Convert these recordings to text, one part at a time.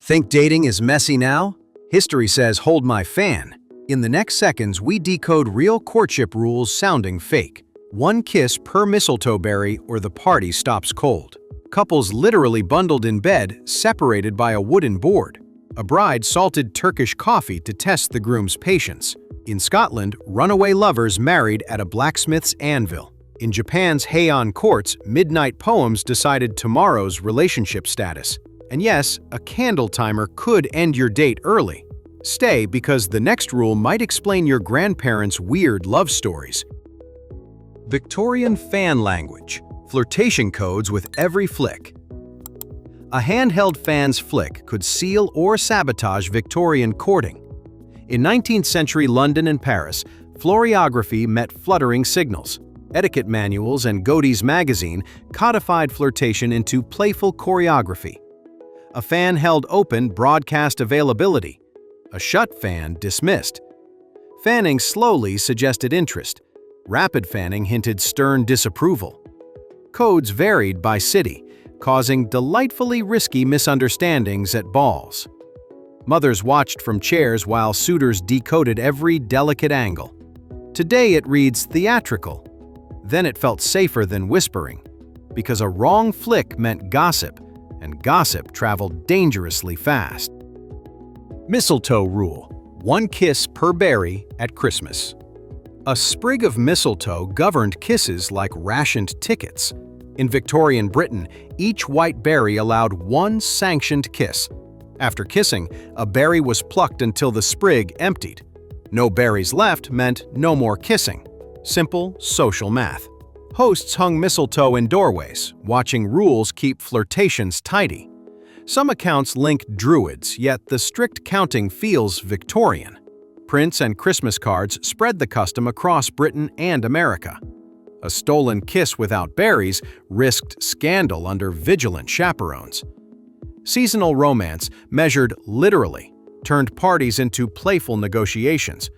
Think dating is messy now? History says hold my fan. In the next seconds, we decode real courtship rules sounding fake. One kiss per mistletoe berry or the party stops cold. Couples literally bundled in bed, separated by a wooden board. A bride salted Turkish coffee to test the groom's patience. In Scotland, runaway lovers married at a blacksmith's anvil. In Japan's Heian courts, midnight poems decided tomorrow's relationship status. And yes, a candle timer could end your date early. Stay, because the next rule might explain your grandparents' weird love stories. Victorian fan language. Flirtation codes with every flick. A handheld fan's flick could seal or sabotage Victorian courting. In 19th century London and Paris, floriography met fluttering signals. Etiquette manuals and Godey's magazine codified flirtation into playful choreography. A fan held open broadcast availability. A shut fan dismissed. Fanning slowly suggested interest. Rapid fanning hinted stern disapproval. Codes varied by city, causing delightfully risky misunderstandings at balls. Mothers watched from chairs while suitors decoded every delicate angle. Today it reads theatrical. Then it felt safer than whispering, because a wrong flick meant gossip, and gossip traveled dangerously fast. Mistletoe rule: one kiss per berry at Christmas. A sprig of mistletoe governed kisses like rationed tickets. In Victorian Britain, each white berry allowed one sanctioned kiss. After kissing, a berry was plucked until the sprig emptied. No berries left meant no more kissing. Simple social math. Hosts hung mistletoe in doorways, watching rules keep flirtations tidy. Some accounts link Druids, yet the strict counting feels Victorian. Prints and Christmas cards spread the custom across Britain and America. A stolen kiss without berries risked scandal under vigilant chaperones. Seasonal romance, measured literally, turned parties into playful negotiations.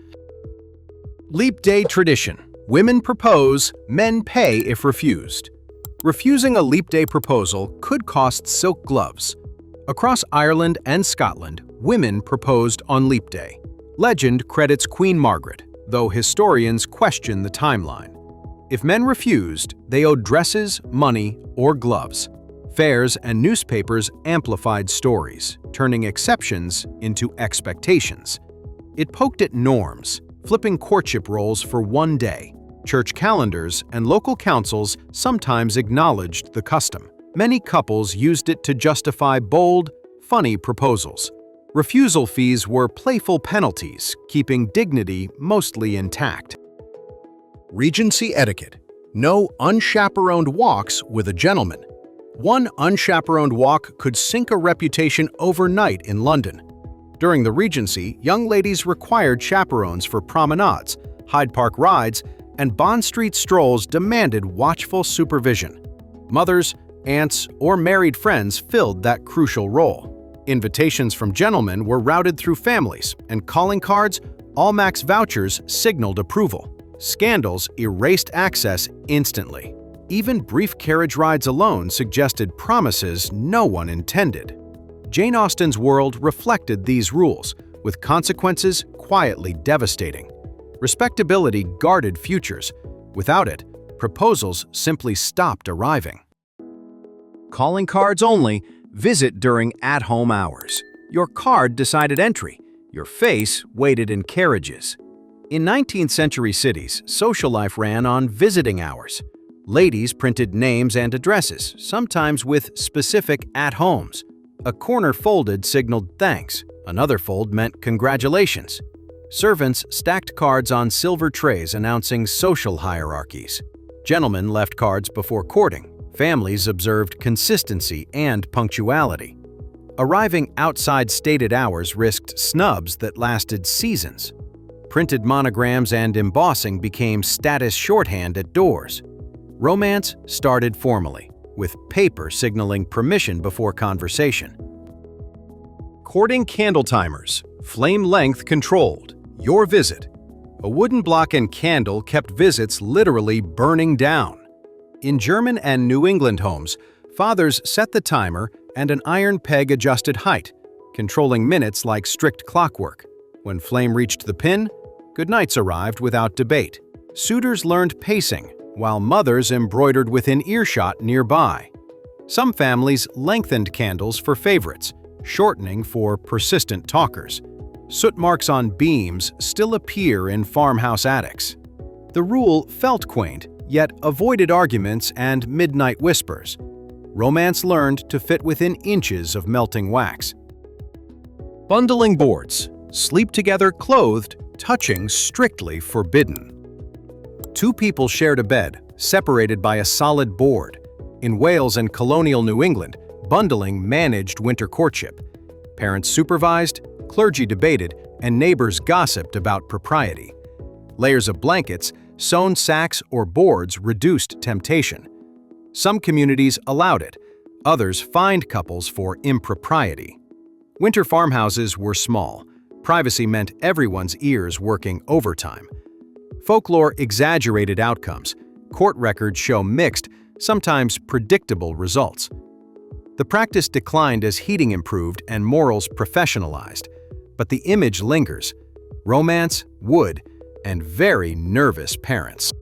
Leap day tradition. Women propose, men pay if refused. Refusing a leap day proposal could cost silk gloves. Across Ireland and Scotland, women proposed on leap day. Legend credits Queen Margaret, though historians question the timeline. If men refused, they owed dresses, money, or gloves. Fairs and newspapers amplified stories, turning exceptions into expectations. It poked at norms, flipping courtship roles for one day. Church calendars and local councils sometimes acknowledged the custom. Many couples used it to justify bold, funny proposals. Refusal fees were playful penalties, keeping dignity mostly intact. Regency etiquette. No unchaperoned walks with a gentleman. One unchaperoned walk could sink a reputation overnight in London. During the Regency, young ladies required chaperones for promenades, Hyde Park rides, and Bond Street strolls demanded watchful supervision. Mothers, aunts, or married friends filled that crucial role. Invitations from gentlemen were routed through families, and calling cards, Allmax vouchers signaled approval. Scandals erased access instantly. Even brief carriage rides alone suggested promises no one intended. Jane Austen's world reflected these rules, with consequences quietly devastating. Respectability guarded futures. Without it, proposals simply stopped arriving. Calling cards only, visit during at-home hours. Your card decided entry. Your face waited in carriages. In 19th century cities, social life ran on visiting hours. Ladies printed names and addresses, sometimes with specific at-homes. A corner folded signaled thanks. Another fold meant congratulations. Servants stacked cards on silver trays announcing social hierarchies. Gentlemen left cards before courting. Families observed consistency and punctuality. Arriving outside stated hours risked snubs that lasted seasons. Printed monograms and embossing became status shorthand at doors. Romance started formally, with paper signaling permission before conversation. Courting candle timers, flame length controlled. Your visit. A wooden block and candle kept visits literally burning down. In German and New England homes, fathers set the timer and an iron peg adjusted height. controlling minutes like strict clockwork. When flame reached the pin, goodnights arrived without debate. Suitors learned pacing, while mothers embroidered within earshot nearby. Some families lengthened candles for favorites, shortening for persistent talkers. Soot marks on beams still appear in farmhouse attics. The rule felt quaint, yet avoided arguments and midnight whispers. Romance learned to fit within inches of melting wax. Bundling boards. Sleep together clothed, touching strictly forbidden. Two people shared a bed, separated by a solid board. In Wales and colonial New England, bundling managed winter courtship. Parents supervised, clergy debated, and neighbors gossiped about propriety. Layers of blankets, sewn sacks, or boards reduced temptation. Some communities allowed it, others fined couples for impropriety. Winter farmhouses were small. Privacy meant everyone's ears working overtime. Folklore exaggerated outcomes. Court records show mixed, sometimes predictable results. The practice declined as heating improved and morals professionalized, but the image lingers: romance, wood, and very nervous parents.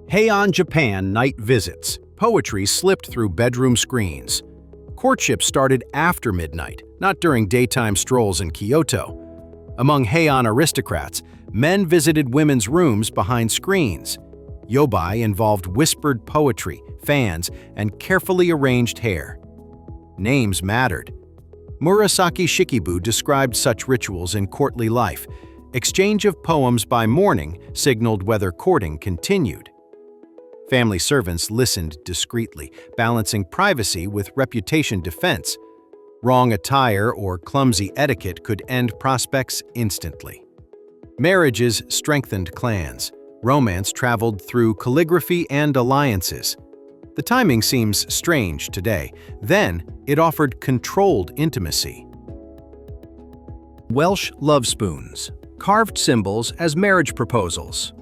Heian, Japan night visits. Poetry slipped through bedroom screens. Courtship started after midnight, not during daytime strolls in Kyoto. Among Heian aristocrats, men visited women's rooms behind screens. Yobai involved whispered poetry, fans, and carefully arranged hair. Names mattered. Murasaki Shikibu described such rituals in courtly life. Exchange of poems by morning signaled whether courting continued. Family servants listened discreetly, balancing privacy with reputation defense. Wrong attire or clumsy etiquette could end prospects instantly. Marriages strengthened clans. Romance traveled through calligraphy and alliances. The timing seems strange today. Then, it offered controlled intimacy. Welsh love spoons. Carved symbols as marriage proposals.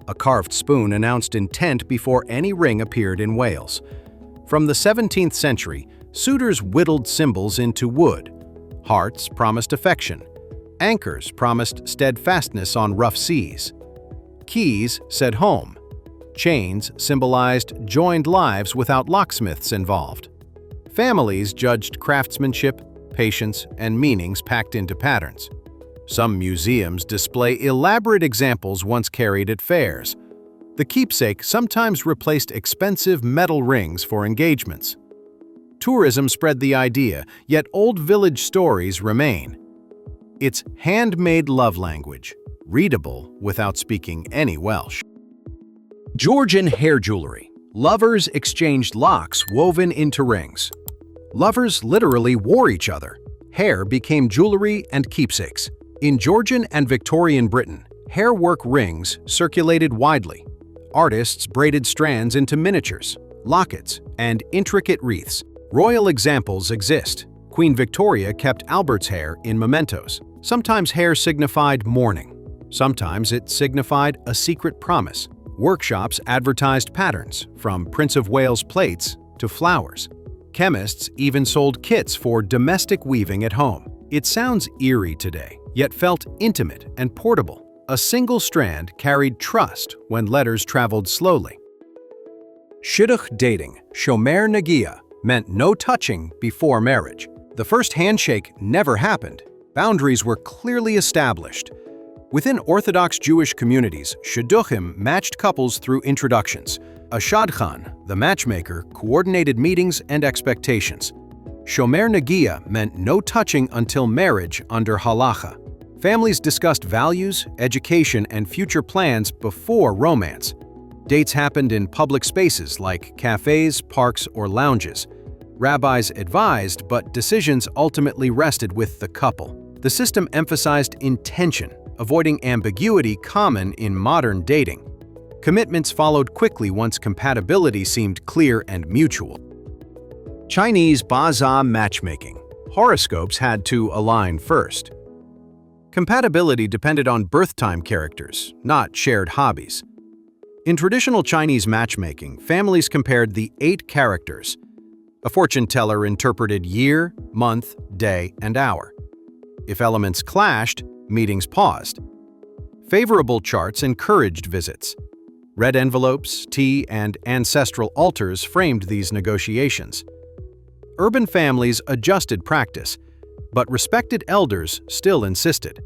A carved spoon announced intent before any ring appeared in Wales. From the 17th century, suitors whittled symbols into wood. Hearts promised affection. Anchors promised steadfastness on rough seas. Keys said home. Chains symbolized joined lives without locksmiths involved. Families judged craftsmanship, patience, and meanings packed into patterns. Some museums display elaborate examples once carried at fairs. The keepsake sometimes replaced expensive metal rings for engagements. Tourism spread the idea, yet old village stories remain. It's handmade love language, readable without speaking any Welsh. Georgian hair jewelry. Lovers exchanged locks woven into rings. Lovers literally wore each other. Hair became jewelry and keepsakes. In Georgian and Victorian Britain, hair work rings circulated widely. Artists braided strands into miniatures, lockets, and intricate wreaths. Royal examples exist. Queen Victoria kept Albert's hair in mementos. Sometimes hair signified mourning. Sometimes it signified a secret promise. Workshops advertised patterns, from Prince of Wales plates to flowers. Chemists even sold kits for domestic weaving at home. It sounds eerie today, yet felt intimate and portable. A single strand carried trust when letters traveled slowly. Shidduch dating, shomer nagia, meant no touching before marriage. The first handshake never happened. Boundaries were clearly established. Within Orthodox Jewish communities, shidduchim matched couples through introductions. A shadchan, the matchmaker, coordinated meetings and expectations. Shomer nagia meant no touching until marriage under halacha. Families discussed values, education, and future plans before romance. Dates happened in public spaces like cafes, parks, or lounges. Rabbis advised, but decisions ultimately rested with the couple. The system emphasized intention, avoiding ambiguity common in modern dating. Commitments followed quickly once compatibility seemed clear and mutual. Chinese bazaar matchmaking. Horoscopes had to align first. Compatibility depended on birth time characters, not shared hobbies. In traditional Chinese matchmaking, families compared the 8 characters. A fortune teller interpreted year, month, day, and hour. If elements clashed, meetings paused. Favorable charts encouraged visits. Red envelopes, tea, and ancestral altars framed these negotiations. Urban families adjusted practice, but respected elders still insisted.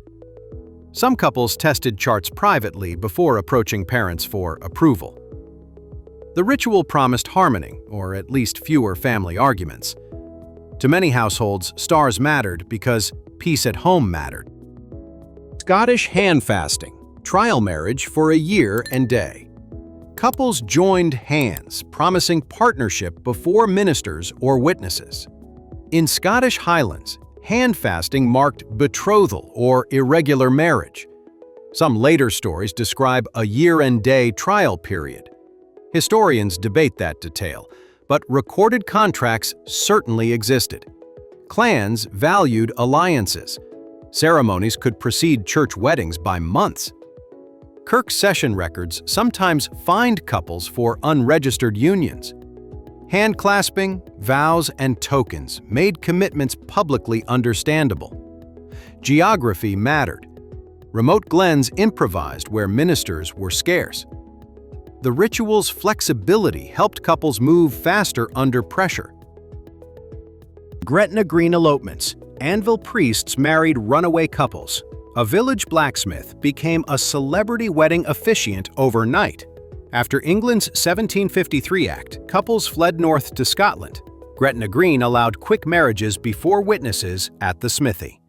Some couples tested charts privately before approaching parents for approval. The ritual promised harmony, or at least fewer family arguments. To many households, stars mattered because peace at home mattered. Scottish hand fasting, trial marriage for a year and day. Couples joined hands, promising partnership before ministers or witnesses. In Scottish Highlands, hand fasting marked betrothal or irregular marriage. Some later stories describe a year and day trial period. Historians debate that detail, but recorded contracts certainly existed. Clans valued alliances. Ceremonies could precede church weddings by months. Kirk session records sometimes fined couples for unregistered unions. Hand clasping, vows, and tokens made commitments publicly understandable. Geography mattered. Remote glens improvised where ministers were scarce. The ritual's flexibility helped couples move faster under pressure. Gretna Green elopements. Anvil priests married runaway couples. A village blacksmith became a celebrity wedding officiant overnight. After England's 1753 Act, couples fled north to Scotland. Gretna Green allowed quick marriages before witnesses at the smithy.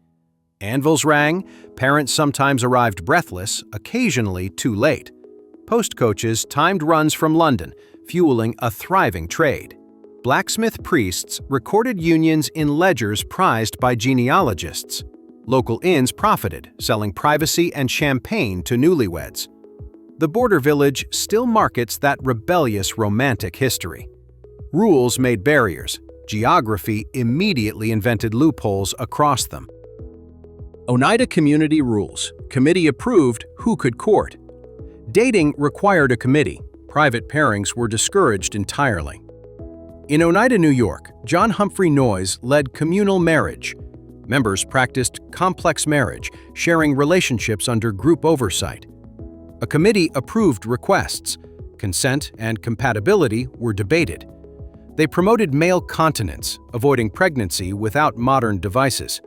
Anvils rang, parents sometimes arrived breathless, occasionally too late. Postcoaches timed runs from London, fueling a thriving trade. Blacksmith priests recorded unions in ledgers prized by genealogists. Local inns profited, selling privacy and champagne to newlyweds. The border village still markets that rebellious romantic history. Rules made barriers. Geography immediately invented loopholes across them. Oneida Community Rules. Committee approved who could court. Dating required a committee. Private pairings were discouraged entirely. In Oneida, New York, John Humphrey Noyes led communal marriage. Members practiced complex marriage, sharing relationships under group oversight. A committee approved requests. Consent and compatibility were debated. They promoted male continence, avoiding pregnancy without modern devices.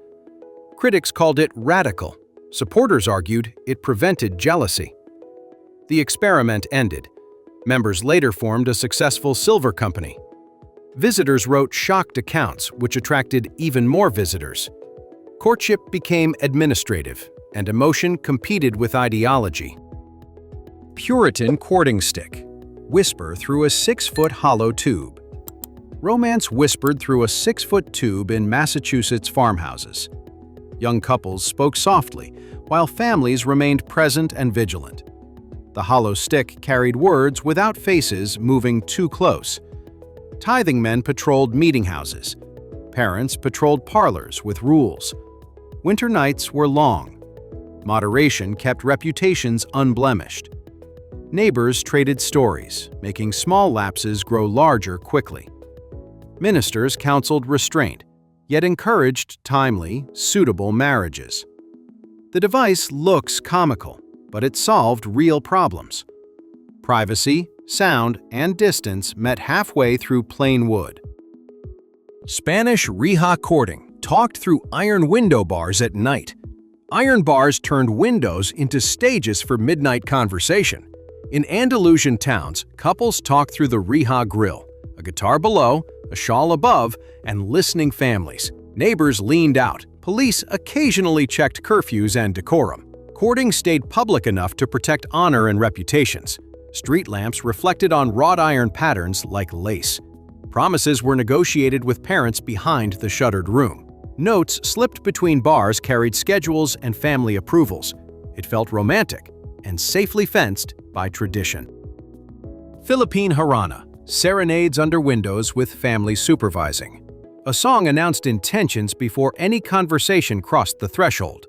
Critics called it radical. Supporters argued it prevented jealousy. The experiment ended. Members later formed a successful silver company. Visitors wrote shocked accounts, which attracted even more visitors. Courtship became administrative, and emotion competed with ideology. Puritan courting stick. Whisper through a 6-foot hollow tube. Romance whispered through a 6-foot tube in Massachusetts farmhouses. Young couples spoke softly, while families remained present and vigilant. The hollow stick carried words without faces moving too close. Tithing men patrolled meeting houses. Parents patrolled parlors with rules. Winter nights were long. Moderation kept reputations unblemished. Neighbors traded stories, making small lapses grow larger quickly. Ministers counseled restraint, yet encouraged timely, suitable marriages. The device looks comical, but it solved real problems. Privacy, sound, and distance met halfway through plain wood. Spanish reja courting talked through iron window bars at night. Iron bars turned windows into stages for midnight conversation. In Andalusian towns, couples talked through the reja grill, a guitar below, a shawl above, and listening families. Neighbors leaned out. Police occasionally checked curfews and decorum. Courting stayed public enough to protect honor and reputations. Street lamps reflected on wrought iron patterns like lace. Promises were negotiated with parents behind the shuttered room. Notes slipped between bars carried schedules and family approvals. It felt romantic and safely fenced by tradition. Philippine Harana, serenades under windows with family supervising. A song announced intentions before any conversation crossed the threshold.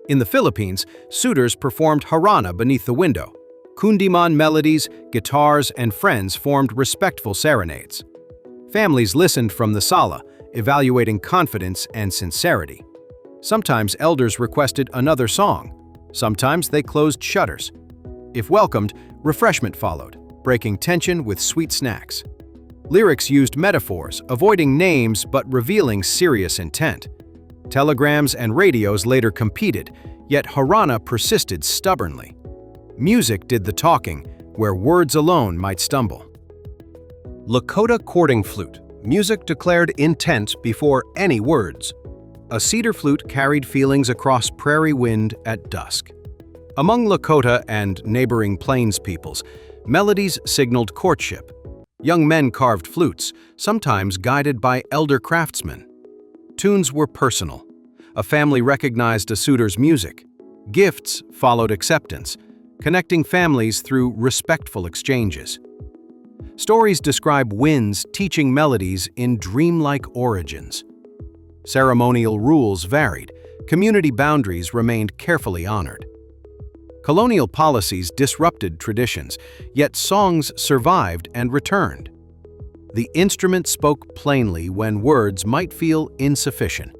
In the Philippines, suitors performed harana beneath the window. Kundiman melodies, guitars, and friends formed respectful serenades. Families listened from the sala, evaluating confidence and sincerity. Sometimes elders requested another song. Sometimes they closed shutters. If welcomed, refreshment followed, breaking tension with sweet snacks. Lyrics used metaphors, avoiding names but revealing serious intent. Telegrams and radios later competed, yet Harana persisted stubbornly. Music did the talking, where words alone might stumble. Lakota courting flute, music declared intent before any words. A cedar flute carried feelings across prairie wind at dusk. Among Lakota and neighboring plains peoples, melodies signaled courtship. Young men carved flutes, sometimes guided by elder craftsmen. Tunes were personal. A family recognized a suitor's music. Gifts followed acceptance, connecting families through respectful exchanges. Stories describe winds teaching melodies in dreamlike origins. Ceremonial rules varied. Community boundaries remained carefully honored. Colonial policies disrupted traditions, yet songs survived and returned. The instrument spoke plainly when words might feel insufficient.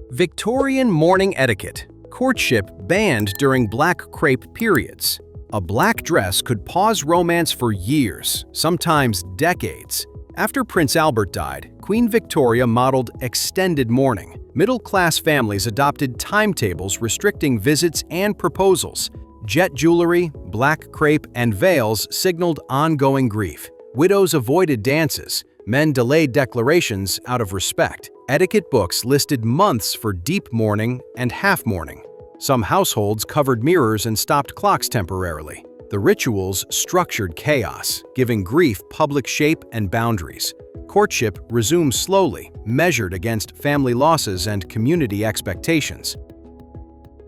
Victorian mourning etiquette. Courtship banned during black crepe periods. A black dress could pause romance for years, sometimes decades. After Prince Albert died, Queen Victoria modeled extended mourning. Middle-class families adopted timetables restricting visits and proposals. Jet jewelry, black crepe, and veils signaled ongoing grief. Widows avoided dances. Men delayed declarations out of respect. Etiquette books listed months for deep mourning and half mourning. Some households covered mirrors and stopped clocks temporarily. The rituals structured chaos, giving grief public shape and boundaries. Courtship resumed slowly, measured against family losses and community expectations.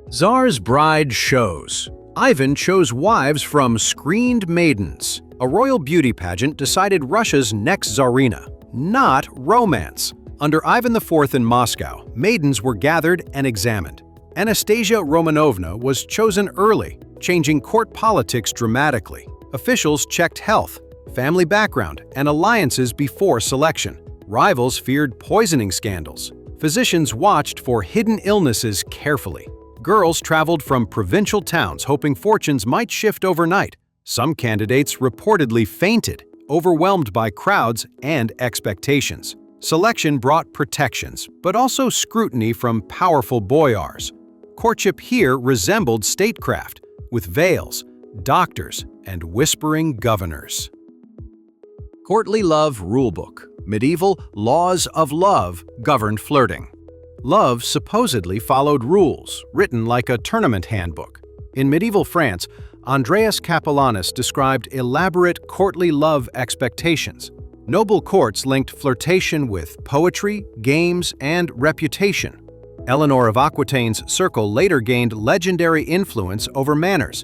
Tsar's bride shows. Ivan chose wives from screened maidens. A royal beauty pageant decided Russia's next Tsarina, not romance. Under Ivan IV in Moscow, maidens were gathered and examined. Anastasia Romanovna was chosen early, changing court politics dramatically. Officials checked health, family background, and alliances before selection. Rivals feared poisoning scandals. Physicians watched for hidden illnesses carefully. Girls traveled from provincial towns hoping fortunes might shift overnight. Some candidates reportedly fainted, overwhelmed by crowds and expectations. Selection brought protections, but also scrutiny from powerful boyars. Courtship here resembled statecraft, with veils, doctors, and whispering governors. Courtly Love Rulebook. Medieval laws of love governed flirting. Love supposedly followed rules, written like a tournament handbook. In medieval France, Andreas Capellanus described elaborate courtly love expectations. Noble courts linked flirtation with poetry, games, and reputation. Eleanor of Aquitaine's circle later gained legendary influence over manners.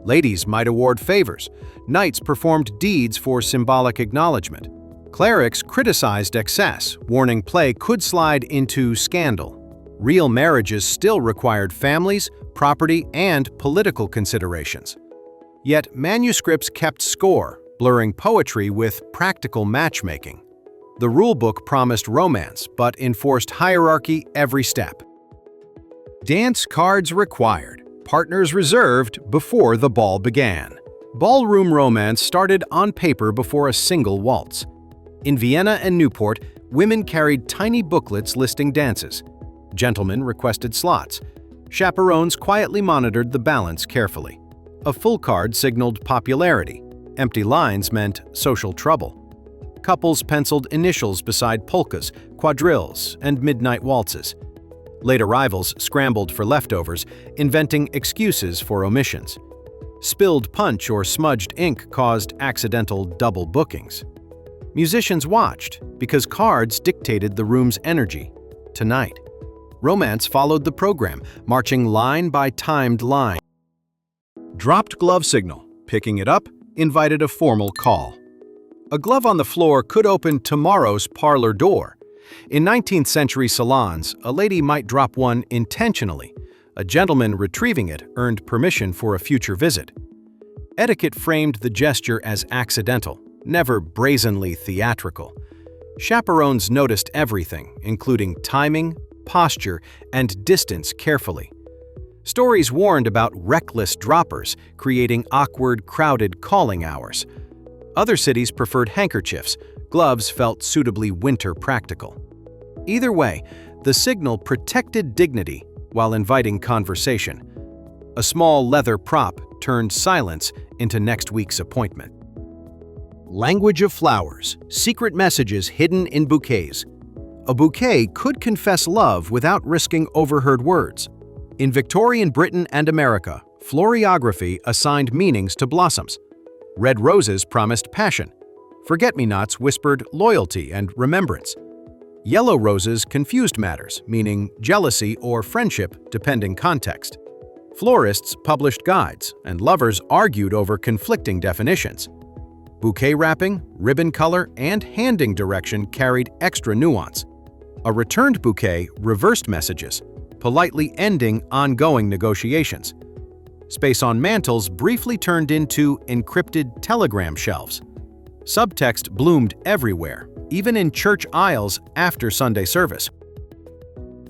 Ladies might award favors. Knights performed deeds for symbolic acknowledgement. Clerics criticized excess, warning play could slide into scandal. Real marriages still required families, property, and political considerations. Yet manuscripts kept score, blurring poetry with practical matchmaking. The rulebook promised romance, but enforced hierarchy every step. Dance cards required, partners reserved before the ball began. Ballroom romance started on paper before a single waltz. In Vienna and Newport, women carried tiny booklets listing dances. Gentlemen requested slots. Chaperones quietly monitored the balance carefully. A full card signaled popularity. Empty lines meant social trouble. Couples penciled initials beside polkas, quadrilles, and midnight waltzes. Late arrivals scrambled for leftovers, inventing excuses for omissions. Spilled punch or smudged ink caused accidental double bookings. Musicians watched because cards dictated the room's energy. Tonight, romance followed the program, marching line by timed line. Dropped glove signal. Picking it up invited a formal call. A glove on the floor could open tomorrow's parlor door. In 19th century salons, a lady might drop one intentionally. A gentleman retrieving it earned permission for a future visit. Etiquette framed the gesture as accidental, never brazenly theatrical. Chaperones noticed everything, including timing, posture, and distance carefully. Stories warned about reckless droppers, creating awkward, crowded calling hours. Other cities preferred handkerchiefs. Gloves felt suitably winter practical. Either way, the signal protected dignity while inviting conversation. A small leather prop turned silence into next week's appointment. Language of flowers, secret messages hidden in bouquets. A bouquet could confess love without risking overheard words. In Victorian Britain and America, floriography assigned meanings to blossoms. Red roses promised passion. Forget-me-nots whispered loyalty and remembrance. Yellow roses confused matters, meaning jealousy or friendship, depending context. Florists published guides, and lovers argued over conflicting definitions. Bouquet wrapping, ribbon color, and handing direction carried extra nuance. A returned bouquet reversed messages, politely ending ongoing negotiations. Space on mantels briefly turned into encrypted telegram shelves. Subtext bloomed everywhere, even in church aisles after Sunday service.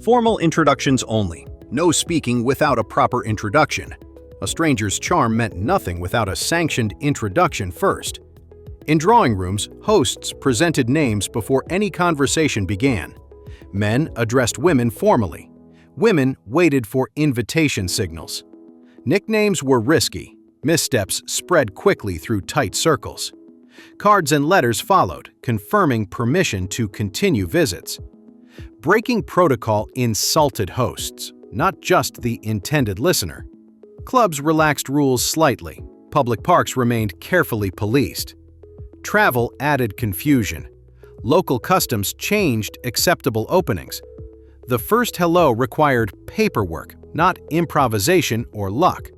Formal introductions only. No speaking without a proper introduction. A stranger's charm meant nothing without a sanctioned introduction first. In drawing rooms, hosts presented names before any conversation began. Men addressed women formally. Women waited for invitation signals. Nicknames were risky. Missteps spread quickly through tight circles. Cards and letters followed, confirming permission to continue visits. Breaking protocol insulted hosts, not just the intended listener. Clubs relaxed rules slightly. Public parks remained carefully policed. Travel added confusion. Local customs changed acceptable openings. The first hello required paperwork, not improvisation or luck.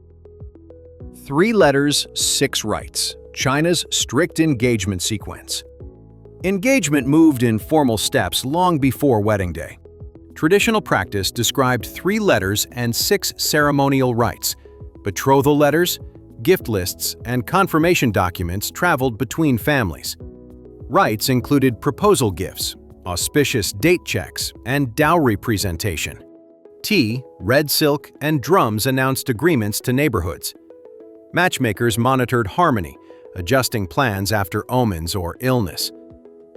3 letters, 6 rites. China's strict engagement sequence. Engagement moved in formal steps long before wedding day. Traditional practice described 3 letters and 6 ceremonial rites. Betrothal letters, gift lists, and confirmation documents traveled between families. Rites included proposal gifts, auspicious date checks, and dowry presentation. Tea, red silk, and drums announced agreements to neighborhoods. Matchmakers monitored harmony, adjusting plans after omens or illness.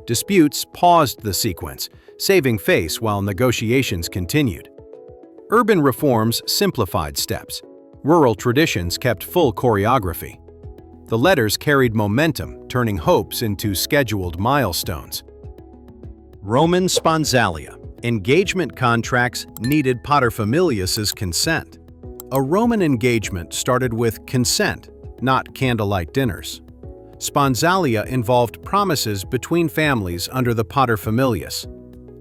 Disputes paused the sequence, saving face while negotiations continued. Urban reforms simplified steps. Rural traditions kept full choreography. The letters carried momentum, turning hopes into scheduled milestones. Roman sponsalia. Engagement contracts needed paterfamilias's consent. A Roman engagement started with consent, not candlelight dinners. Sponsalia involved promises between families under the paterfamilias.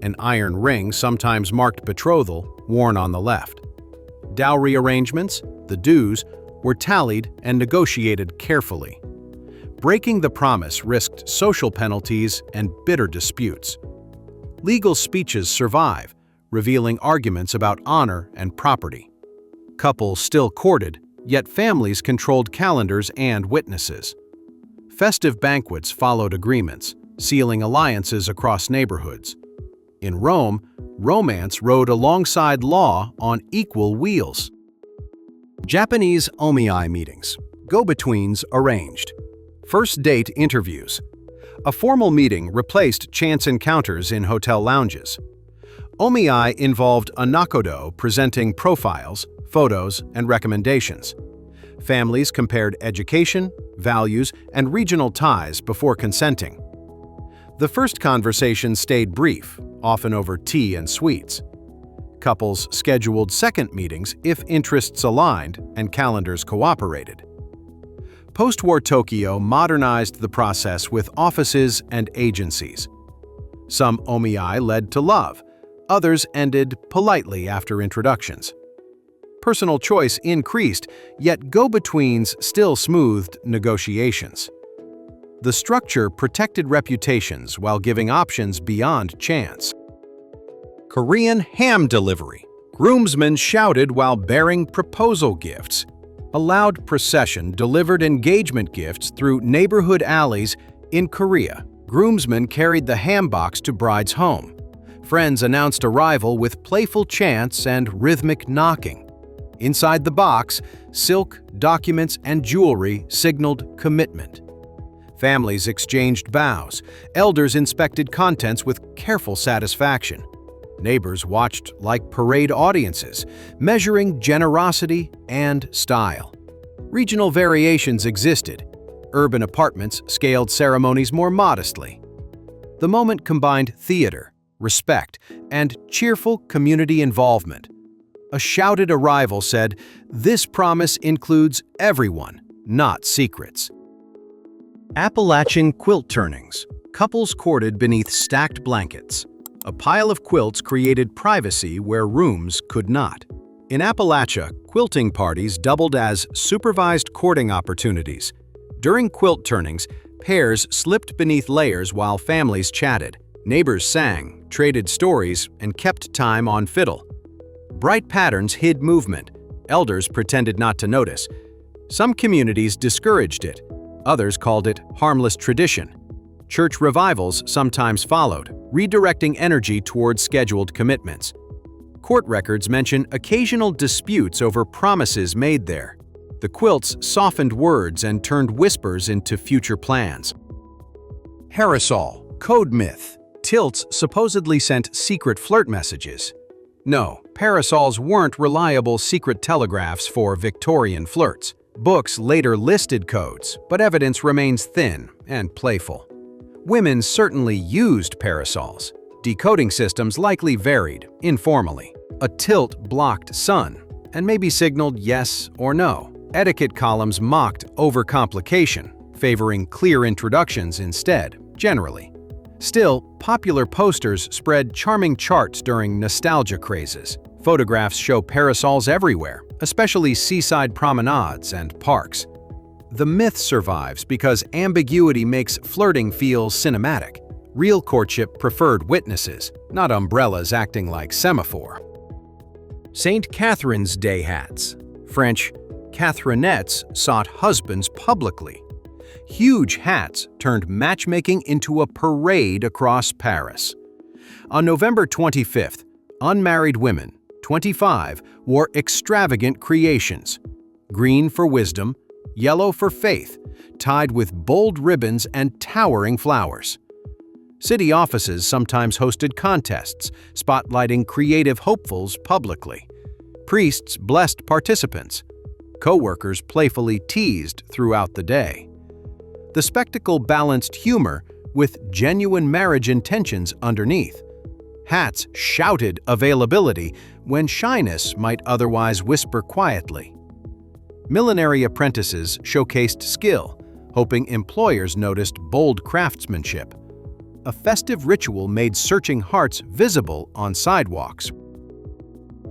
An iron ring sometimes marked betrothal, worn on the left. Dowry arrangements, the dues, were tallied and negotiated carefully. Breaking the promise risked social penalties and bitter disputes. Legal speeches survive, revealing arguments about honor and property. Couples still courted, yet families controlled calendars and witnesses. Festive banquets followed agreements, sealing alliances across neighborhoods. In Rome, romance rode alongside law on equal wheels. Japanese omiai meetings, go-betweens arranged. First date interviews. A formal meeting replaced chance encounters in hotel lounges. Omiai involved a nakodo presenting profiles, photos, and recommendations. Families compared education, values, and regional ties before consenting. The first conversation stayed brief, often over tea and sweets. Couples scheduled second meetings if interests aligned and calendars cooperated. Post-war Tokyo modernized the process with offices and agencies. Some omiai led to love, others ended politely after introductions. Personal choice increased, yet go-betweens still smoothed negotiations. The structure protected reputations while giving options beyond chance. Korean ham delivery. Groomsmen shouted while bearing proposal gifts. A loud procession delivered engagement gifts through neighborhood alleys in Korea. Groomsmen carried the ham box to bride's home. Friends announced arrival with playful chants and rhythmic knocking. Inside the box, silk, documents, and jewelry signaled commitment. Families exchanged bows. Elders inspected contents with careful satisfaction. Neighbors watched like parade audiences, measuring generosity and style. Regional variations existed. Urban apartments scaled ceremonies more modestly. The moment combined theater, respect, and cheerful community involvement. A shouted arrival said, "This promise includes everyone, not secrets." Appalachian quilt turnings. Couples courted beneath stacked blankets. A pile of quilts created privacy where rooms could not. In Appalachia, quilting parties doubled as supervised courting opportunities. During quilt turnings, pairs slipped beneath layers while families chatted. Neighbors sang, traded stories, and kept time on fiddle. Bright patterns hid movement. Elders pretended not to notice. Some communities discouraged it. Others called it harmless tradition. Church revivals sometimes followed, redirecting energy toward scheduled commitments. Court records mention occasional disputes over promises made there. The quilts softened words and turned whispers into future plans. Parasol, code myth. Tilts supposedly sent secret flirt messages. No, parasols weren't reliable secret telegraphs for Victorian flirts. Books later listed codes, but evidence remains thin and playful. Women certainly used parasols. Decoding systems likely varied, informally. A tilt blocked sun, and maybe signaled yes or no. Etiquette columns mocked overcomplication, favoring clear introductions instead, generally. Still, popular posters spread charming charts during nostalgia crazes. Photographs show parasols everywhere, especially seaside promenades and parks. The myth survives because ambiguity makes flirting feel cinematic. Real courtship preferred witnesses, not umbrellas acting like semaphore. St. Catherine's Day hats. French Catherinettes sought husbands publicly. Huge hats turned matchmaking into a parade across Paris. On November 25th, unmarried women, 25, wore extravagant creations. Green for wisdom, yellow for faith, tied with bold ribbons and towering flowers. City offices sometimes hosted contests, spotlighting creative hopefuls publicly. Priests blessed participants. Co-workers playfully teased throughout the day. The spectacle balanced humor with genuine marriage intentions underneath. Hats shouted availability when shyness might otherwise whisper quietly. Millinery apprentices showcased skill, hoping employers noticed bold craftsmanship. A festive ritual made searching hearts visible on sidewalks.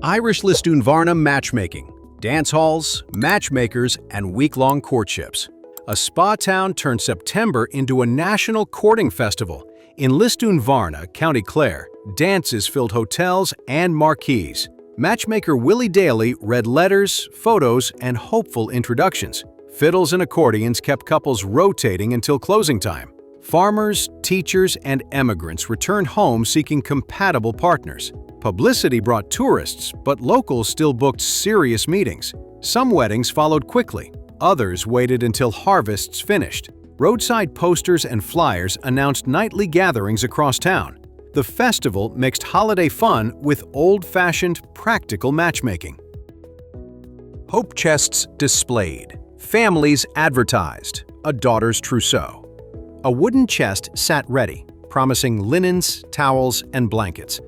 Irish Lisdoonvarna matchmaking, dance halls, matchmakers, and week-long courtships. A spa town turned September into a national courting festival. In Lisdoonvarna, County Clare, dances filled hotels and marquees. Matchmaker Willie Daly read letters, photos, and hopeful introductions. Fiddles and accordions kept couples rotating until closing time. Farmers, teachers, and emigrants returned home seeking compatible partners. Publicity brought tourists, but locals still booked serious meetings. Some weddings followed quickly. Others waited until harvests finished. Roadside posters and flyers announced nightly gatherings across town. The festival mixed holiday fun with old-fashioned, practical matchmaking. Hope chests displayed. Families advertised. A daughter's trousseau. A wooden chest sat ready, promising linens, towels, and blankets.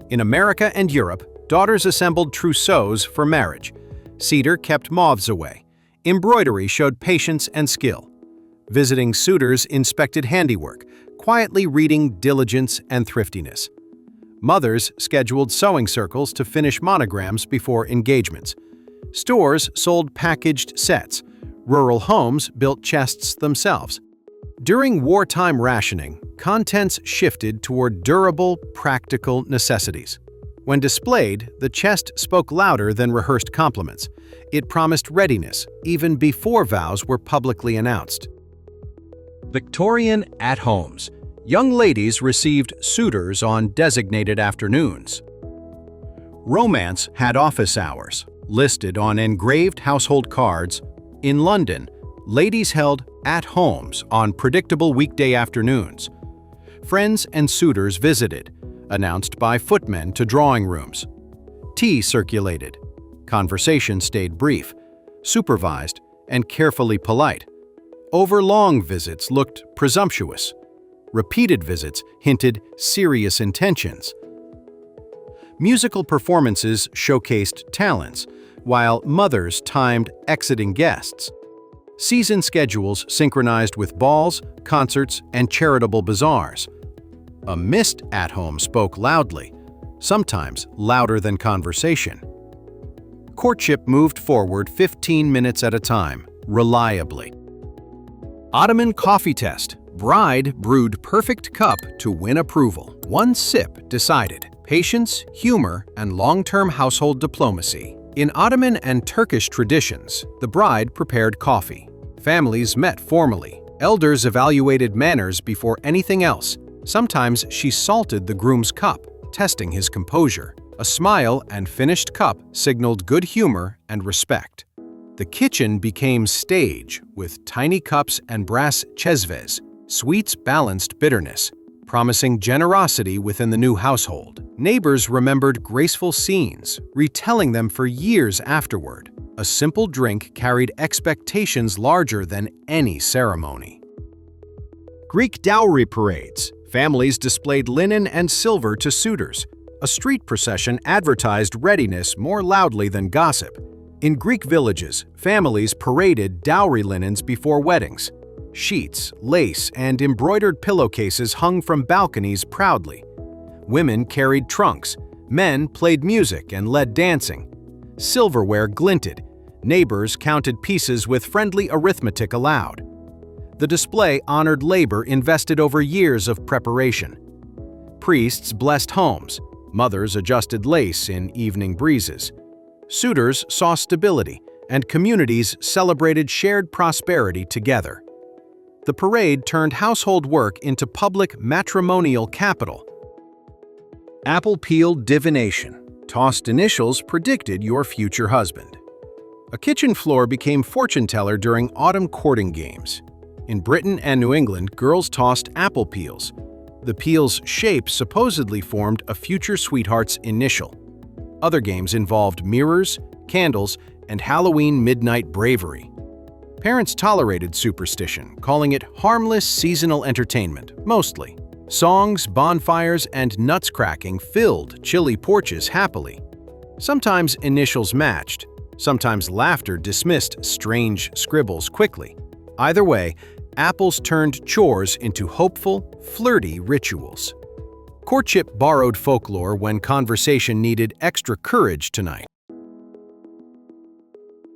In America and Europe, daughters assembled trousseaux for marriage. Cedar kept moths away. Embroidery showed patience and skill. Visiting suitors inspected handiwork, quietly reading diligence and thriftiness. Mothers scheduled sewing circles to finish monograms before engagements. Stores sold packaged sets. Rural homes built chests themselves. During wartime rationing, contents shifted toward durable, practical necessities. When displayed, the chest spoke louder than rehearsed compliments. It promised readiness, even before vows were publicly announced. Victorian at-homes. Young ladies received suitors on designated afternoons. Romance had office hours, listed on engraved household cards. In London, ladies held at-homes on predictable weekday afternoons. Friends and suitors visited, announced by footmen to drawing rooms. Tea circulated. Conversation stayed brief, supervised, and carefully polite. Overlong visits looked presumptuous. Repeated visits hinted serious intentions. Musical performances showcased talents, while mothers timed exiting guests. Season schedules synchronized with balls, concerts, and charitable bazaars. A missed at-home spoke loudly, sometimes louder than conversation. Courtship moved forward 15 minutes at a time, reliably. Ottoman coffee test. Bride brewed perfect cup to win approval. One sip decided. Patience, humor, and long-term household diplomacy. In Ottoman and Turkish traditions, the bride prepared coffee. Families met formally. Elders evaluated manners before anything else. Sometimes she salted the groom's cup, testing his composure. A smile and finished cup signaled good humor and respect. The kitchen became stage with tiny cups and brass chezves. Sweets balanced bitterness, promising generosity within the new household. Neighbors remembered graceful scenes, retelling them for years afterward. A simple drink carried expectations larger than any ceremony. Greek dowry parades. Families displayed linen and silver to suitors. A street procession advertised readiness more loudly than gossip. In Greek villages, families paraded dowry linens before weddings. Sheets, lace, and embroidered pillowcases hung from balconies proudly. Women carried trunks. Men played music and led dancing. Silverware glinted. Neighbors counted pieces with friendly arithmetic aloud. The display honored labor invested over years of preparation. Priests blessed homes. Mothers adjusted lace in evening breezes. Suitors saw stability, and communities celebrated shared prosperity together. The parade turned household work into public matrimonial capital. Apple peel divination. Tossed initials predicted your future husband. A kitchen floor became fortune teller during autumn courting games. In Britain and New England, girls tossed apple peels. The peel's shape supposedly formed a future sweetheart's initial. Other games involved mirrors, candles, and Halloween midnight bravery. Parents tolerated superstition, calling it harmless seasonal entertainment, mostly. Songs, bonfires, and nuts cracking filled chilly porches happily. Sometimes initials matched, sometimes laughter dismissed strange scribbles quickly. Either way, apples turned chores into hopeful, flirty rituals. Courtship borrowed folklore when conversation needed extra courage tonight.